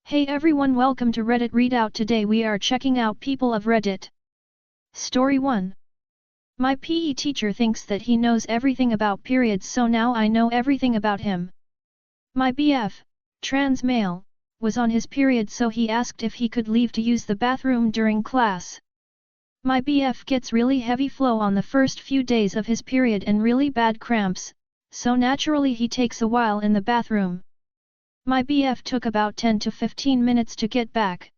Hey everyone, welcome to Reddit Readout. Today we are checking out People of Reddit. Story 1. My PE teacher thinks that he knows everything about periods, so now I know everything about him. My BF, trans male, was on his period, so he asked if he could leave to use the bathroom during class. My BF gets really heavy flow on the first few days of his period and really bad cramps, so naturally he takes a while in the bathroom. My BF took about 10 to 15 minutes to get back.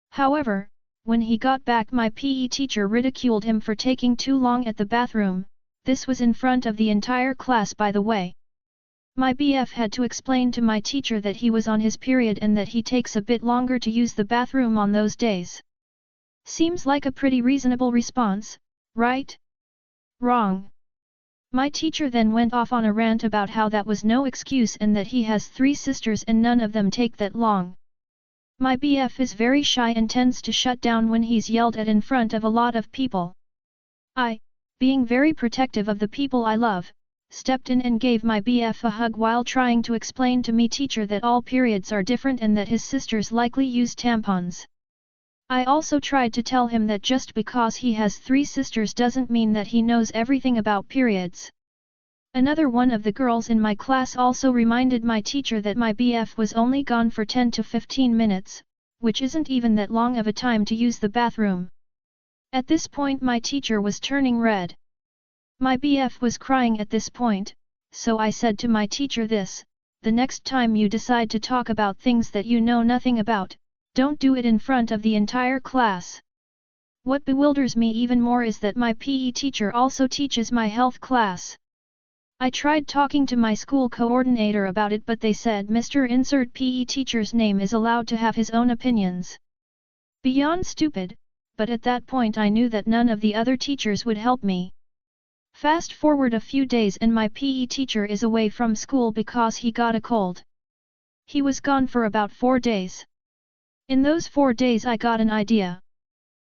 However, when he got back, my PE teacher ridiculed him for taking too long at the bathroom. This was in front of the entire class, by the way. My BF had to explain to my teacher that he was on his period and that he takes a bit longer to use the bathroom on those days. Seems like a pretty reasonable response, right? Wrong. My teacher then went off on a rant about how that was no excuse and that he has 3 sisters and none of them take that long. My BF is very shy and tends to shut down when he's yelled at in front of a lot of people. I, being very protective of the people I love, stepped in and gave my BF a hug while trying to explain to me teacher that all periods are different and that his sisters likely use tampons. I also tried to tell him that just because he has 3 sisters doesn't mean that he knows everything about periods. Another one of the girls in my class also reminded my teacher that my BF was only gone for 10 to 15 minutes, which isn't even that long of a time to use the bathroom. At this point my teacher was turning red. My BF was crying at this point, so I said to my teacher this: the next time you decide to talk about things that you know nothing about, don't do it in front of the entire class. What bewilders me even more is that my PE teacher also teaches my health class. I tried talking to my school coordinator about it, but they said Mr. Insert PE teacher's name is allowed to have his own opinions. Beyond stupid, but at that point I knew that none of the other teachers would help me. Fast forward a few days and my PE teacher is away from school because he got a cold. He was gone for about 4 days. In those 4 days I got an idea.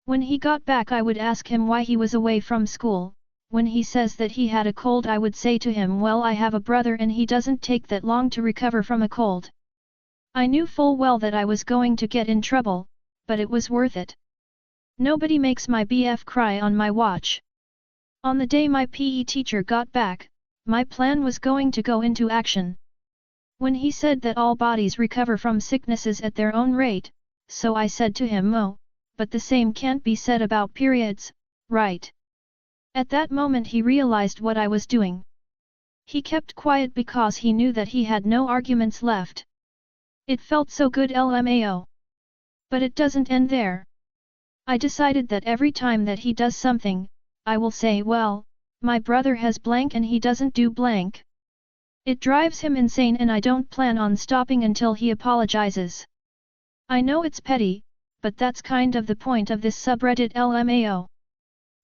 When he got back I would ask him why he was away from school. When he says that he had a cold I would say to him, well, I have a brother and he doesn't take that long to recover from a cold. I knew full well that I was going to get in trouble, but it was worth it. Nobody makes my BF cry on my watch. On the day my PE teacher got back, my plan was going to go into action. When he said that all bodies recover from sicknesses at their own rate, so I said to him, oh, but the same can't be said about periods, right? At that moment he realized what I was doing. He kept quiet because he knew that he had no arguments left. It felt so good, LMAO. But it doesn't end there. I decided that every time that he does something, I will say, well, my brother has blank and he doesn't do blank. It drives him insane and I don't plan on stopping until he apologizes. I know it's petty, but that's kind of the point of this subreddit, LMAO.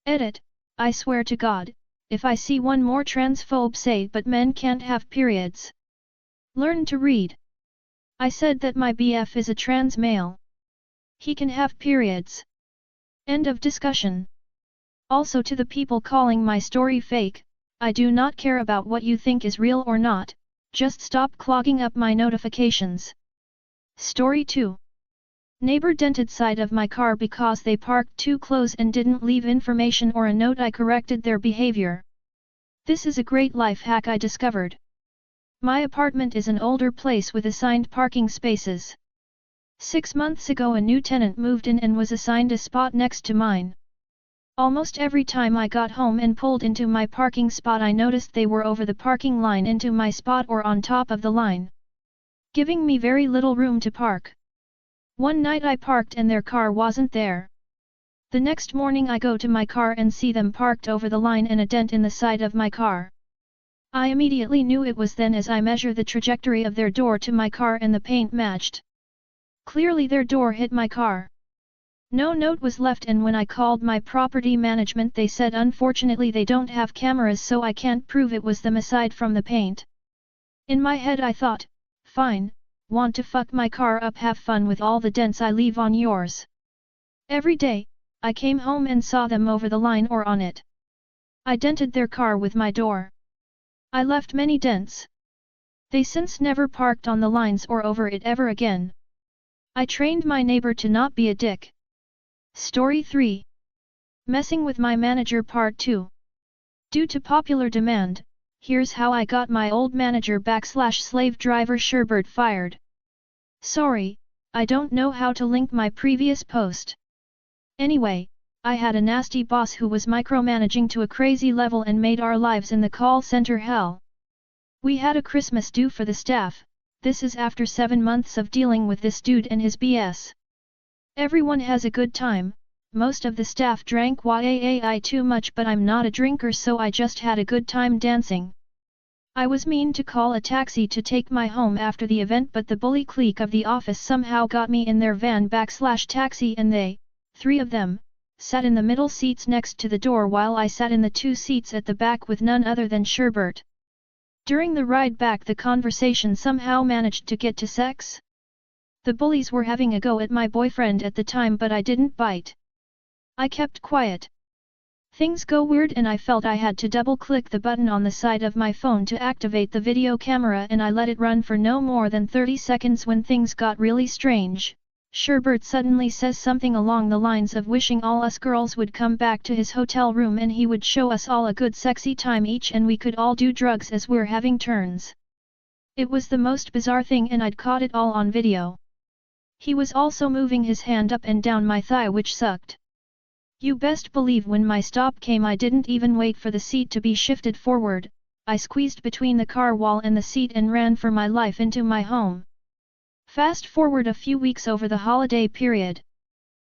Edit: I swear to God, if I see one more transphobe say but men can't have periods. Learn to read. I said that my BF is a trans male. He can have periods. End of discussion. Also, to the people calling my story fake, I do not care about what you think is real or not, just stop clogging up my notifications. Story 2. Neighbor dented side of my car because they parked too close and didn't leave information or a note. I corrected their behavior. This is a great life hack I discovered. My apartment is an older place with assigned parking spaces. 6 months ago a new tenant moved in and was assigned a spot next to mine. Almost every time I got home and pulled into my parking spot I noticed they were over the parking line into my spot or on top of the line, giving me very little room to park. One night I parked and their car wasn't there. The next morning I go to my car and see them parked over the line and a dent in the side of my car. I immediately knew it was then as I measure the trajectory of their door to my car and the paint matched. Clearly their door hit my car. No note was left, and when I called my property management they said unfortunately they don't have cameras so I can't prove it was them aside from the paint. In my head I thought, fine, want to fuck my car up, have fun with all the dents I leave on yours. Every day, I came home and saw them over the line or on it. I dented their car with my door. I left many dents. They since never parked on the lines or over it ever again. I trained my neighbor to not be a dick. Story 3. Messing with my manager Part 2. Due to popular demand, here's how I got my old manager / slave driver Sherbert fired. Sorry, I don't know how to link my previous post. Anyway, I had a nasty boss who was micromanaging to a crazy level and made our lives in the call center hell. We had a Christmas do for the staff. This is after 7 months of dealing with this dude and his BS. Everyone has a good time. Most of the staff drank way too much, but I'm not a drinker, so I just had a good time dancing. I was mean to call a taxi to take my home after the event, but the bully clique of the office somehow got me in their van / taxi, and they, 3 of them, sat in the middle seats next to the door while I sat in the 2 seats at the back with none other than Sherbert. During the ride back, the conversation somehow managed to get to sex. The bullies were having a go at my boyfriend at the time, but I didn't bite. I kept quiet. Things go weird and I felt I had to double-click the button on the side of my phone to activate the video camera, and I let it run for no more than 30 seconds when things got really strange. Sherbert suddenly says something along the lines of wishing all us girls would come back to his hotel room and he would show us all a good sexy time each and we could all do drugs as we're having turns. It was the most bizarre thing and I'd caught it all on video. He was also moving his hand up and down my thigh, which sucked. You best believe when my stop came I didn't even wait for the seat to be shifted forward. I squeezed between the car wall and the seat and ran for my life into my home. Fast forward a few weeks over the holiday period.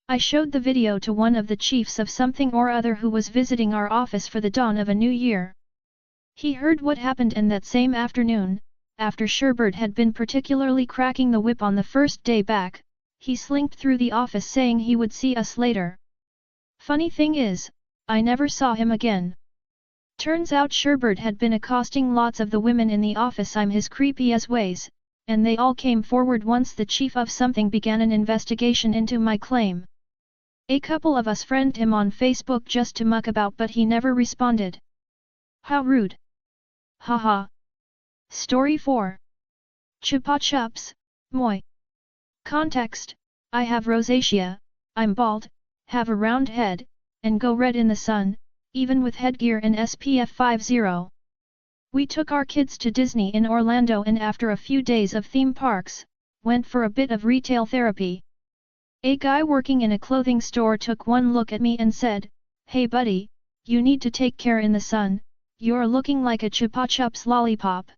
I showed the video to one of the chiefs of something or other who was visiting our office for the dawn of a new year. He heard what happened, and that same afternoon, after Sherbert had been particularly cracking the whip on the first day back, he slinked through the office saying he would see us later. Funny thing is, I never saw him again. Turns out Sherbert had been accosting lots of the women in the office I'm his creepy-ass ways, and they all came forward once the chief of something began an investigation into my claim. A couple of us friended him on Facebook just to muck about, but he never responded. How rude. Haha. Story 4. Chupa chups, moi. Context: I have rosacea, I'm bald, have a round head, and go red in the sun, even with headgear and SPF 50. We took our kids to Disney in Orlando, and after a few days of theme parks, went for a bit of retail therapy. A guy working in a clothing store took one look at me and said, "Hey buddy, you need to take care in the sun, you're looking like a Chupa Chups lollipop."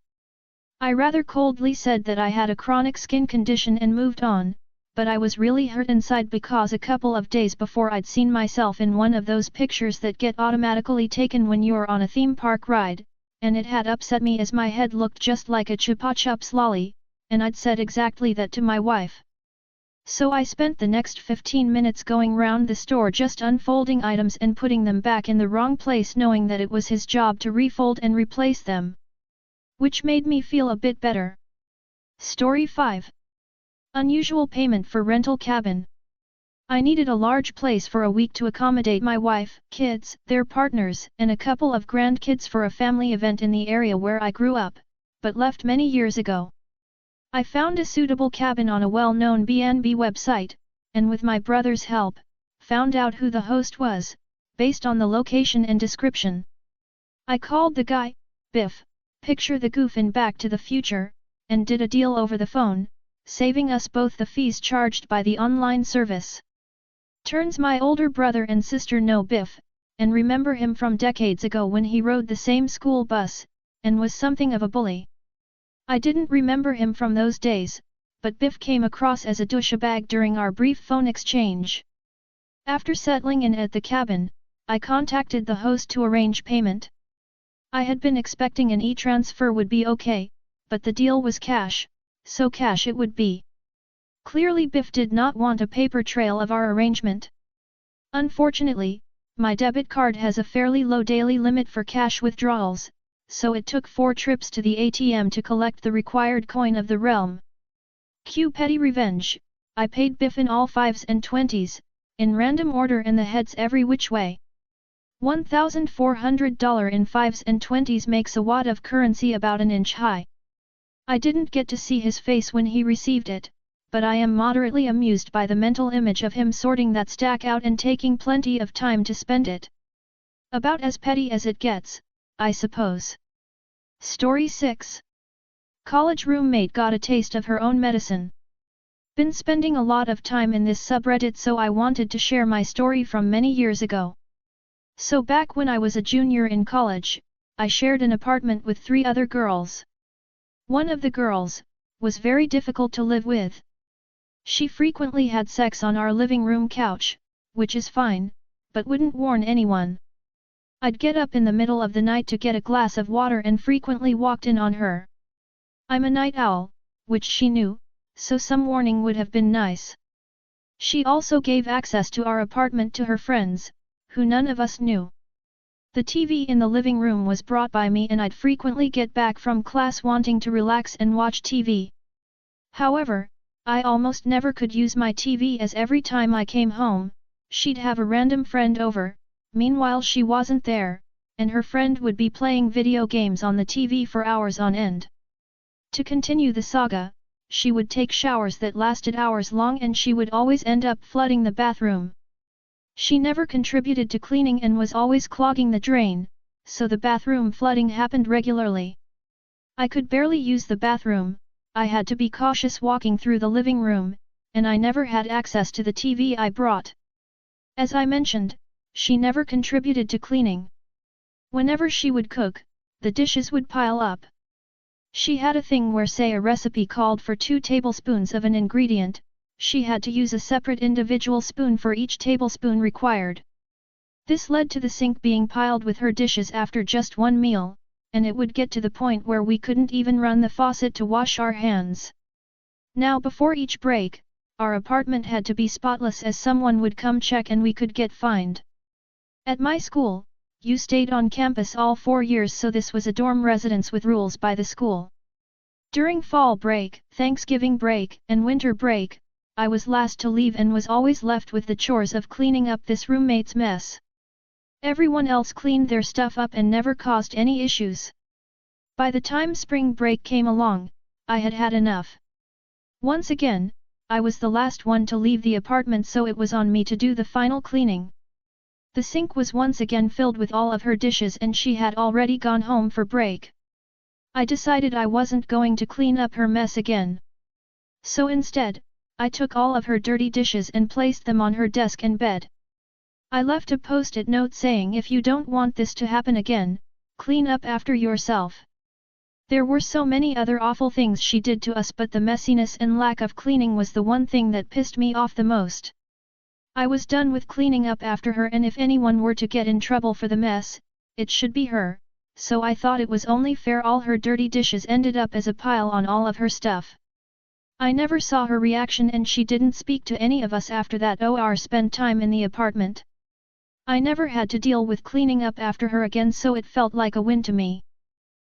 I rather coldly said that I had a chronic skin condition and moved on, but I was really hurt inside because a couple of days before I'd seen myself in one of those pictures that get automatically taken when you're on a theme park ride, and it had upset me as my head looked just like a Chupa Chups lolly, and I'd said exactly that to my wife. So I spent the next 15 minutes going round the store just unfolding items and putting them back in the wrong place, knowing that it was his job to refold and replace them. Which made me feel a bit better. Story 5. Unusual payment for rental cabin. I needed a large place for a week to accommodate my wife, kids, their partners, and a couple of grandkids for a family event in the area where I grew up, but left many years ago. I found a suitable cabin on a well-known B&B website, and with my brother's help, found out who the host was, based on the location and description. I called the guy, Biff, picture the goof in Back to the Future, and did a deal over the phone, saving us both the fees charged by the online service. Turns my older brother and sister know Biff, and remember him from decades ago when he rode the same school bus, and was something of a bully. I didn't remember him from those days, but Biff came across as a douchebag during our brief phone exchange. After settling in at the cabin, I contacted the host to arrange payment. I had been expecting an e-transfer would be okay, but the deal was cash, so cash it would be. Clearly Biff did not want a paper trail of our arrangement. Unfortunately, my debit card has a fairly low daily limit for cash withdrawals, so it took 4 trips to the ATM to collect the required coin of the realm. Cue petty revenge, I paid Biff in all 5s and 20s, in random order and the heads every which way. $1,400 in 5s and 20s makes a wad of currency about an inch high. I didn't get to see his face when he received it, but I am moderately amused by the mental image of him sorting that stack out and taking plenty of time to spend it. About as petty as it gets, I suppose. Story 6. College roommate got a taste of her own medicine. Been spending a lot of time in this subreddit, so I wanted to share my story from many years ago. So back when I was a junior in college, I shared an apartment with 3 other girls. One of the girls was very difficult to live with. She frequently had sex on our living room couch, which is fine, but wouldn't warn anyone. I'd get up in the middle of the night to get a glass of water and frequently walked in on her. I'm a night owl, which she knew, so some warning would have been nice. She also gave access to our apartment to her friends, who none of us knew. The TV in the living room was brought by me, and I'd frequently get back from class wanting to relax and watch TV. However, I almost never could use my TV, as every time I came home, she'd have a random friend over. Meanwhile she wasn't there, and her friend would be playing video games on the TV for hours on end. To continue the saga, she would take showers that lasted hours long, and she would always end up flooding the bathroom. She never contributed to cleaning and was always clogging the drain, so the bathroom flooding happened regularly. I could barely use the bathroom, I had to be cautious walking through the living room, and I never had access to the TV I brought. As I mentioned, she never contributed to cleaning. Whenever she would cook, the dishes would pile up. She had a thing where, say, a recipe called for 2 tablespoons of an ingredient, she had to use a separate individual spoon for each tablespoon required. This led to the sink being piled with her dishes after just one meal, and it would get to the point where we couldn't even run the faucet to wash our hands. Now, before each break, our apartment had to be spotless, as someone would come check and we could get fined. At my school, you stayed on campus all 4 years, so this was a dorm residence with rules by the school. During fall break, Thanksgiving break, and winter break, I was last to leave and was always left with the chores of cleaning up this roommate's mess. Everyone else cleaned their stuff up and never caused any issues. By the time spring break came along, I had had enough. Once again, I was the last one to leave the apartment, so it was on me to do the final cleaning. The sink was once again filled with all of her dishes, and she had already gone home for break. I decided I wasn't going to clean up her mess again. So instead, I took all of her dirty dishes and placed them on her desk and bed. I left a post-it note saying, "If you don't want this to happen again, clean up after yourself." There were so many other awful things she did to us, but the messiness and lack of cleaning was the one thing that pissed me off the most. I was done with cleaning up after her, and if anyone were to get in trouble for the mess, it should be her, so I thought it was only fair all her dirty dishes ended up as a pile on all of her stuff. I never saw her reaction, and she didn't speak to any of us after that or spend time in the apartment. I never had to deal with cleaning up after her again, so it felt like a win to me.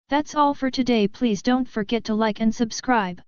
That's all for today. Please don't forget to like and subscribe.